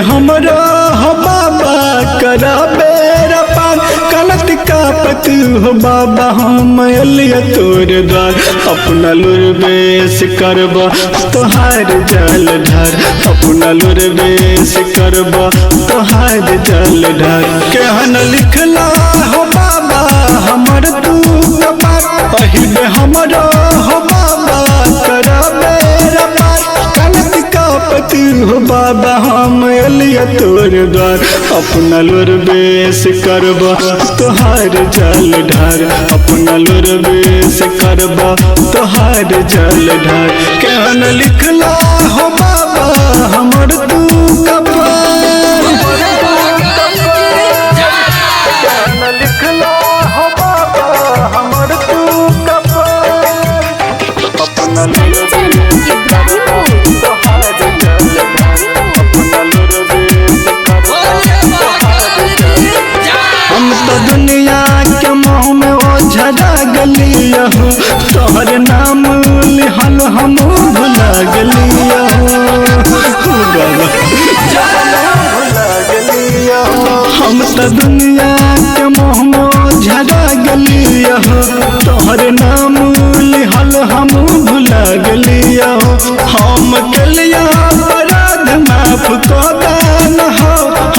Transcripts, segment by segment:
हमरा हो बाबा करा बेरा पार कलत का पतु हो बाबा हम अलिया तोर द्वार अपना लुर बेस करबा तोहार जल ढार अपना लुर बेस करबा तोहार जल ढार केहन लिखला हो बाबा हमर तू कपार पहिबे हमरा हो बाबा करा बेरा पार कलत का पतु हो बाबा हम अलिया तोर द्वार अपना लुर बेस करबा तोहार जल ढार अपना लुर बेस करबा तोहार जल ढार केहन लिखला हो बाबा हमर तू कपार केहन लिखला हो बाबा हमर तू कपार अपना लुर बेस करबा तोहार जल ढार अपना लुर बेस करबा हम तो दुनिया के मोह में ओझरा गलिया हो तोहर नाम लिहल हम भुला गलिया हो हम तो दुनिया के मोह में ओझरा गलिया हो तोहर नाम लिहल हम भुला गलिया हो हम कलिया अपराध माफ को दान हो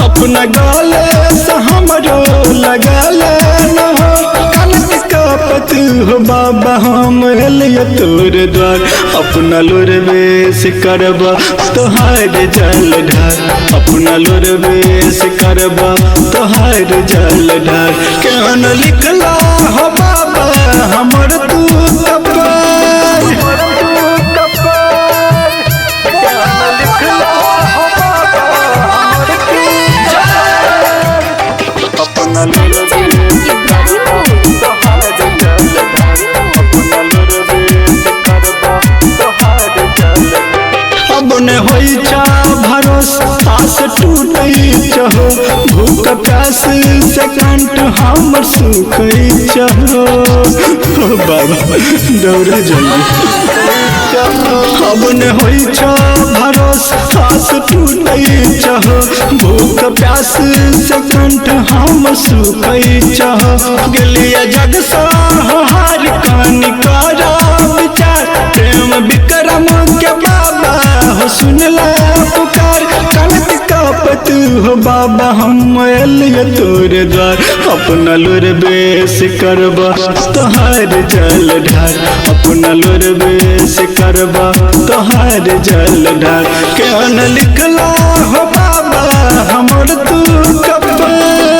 अपना गाले से हमरो लगा लेना हो कलत का पतु हो बाबा हम अलिया तोर द्वार अपना लुर बेस करबा तोहार जल ढार अपना लुर बेस करबा तोहार जल ढार केहन लिखला हो बाबा हमर तू कपार केहन लिखला हो बाबा हमर तू अपना लुर बेस करबा तोहार जल ढार अपना लुर बेस करबा तोहार जल अब ने होई चा भरोसा आस टूटई चहो भूख प्यास से कंठ हमर सुखई चहो बाबा दौड़ जल्दी अब ने होई चा भरोसा आस टूटई चहो भूख प्यास से कंठ हम सुखई चहो गेलिया जग सा हार कानी करा विचार प्रेम विक्रम के बाबा हो सुनला पुकार कलत का पतु हो बाबा हम अलिया तोर द्वार अपना लुर बेस करबा तोहार जल ढार अपना लुर बेस करबा तोहार जल ढार केहन लिखला हो बाबा हमर तू कपार।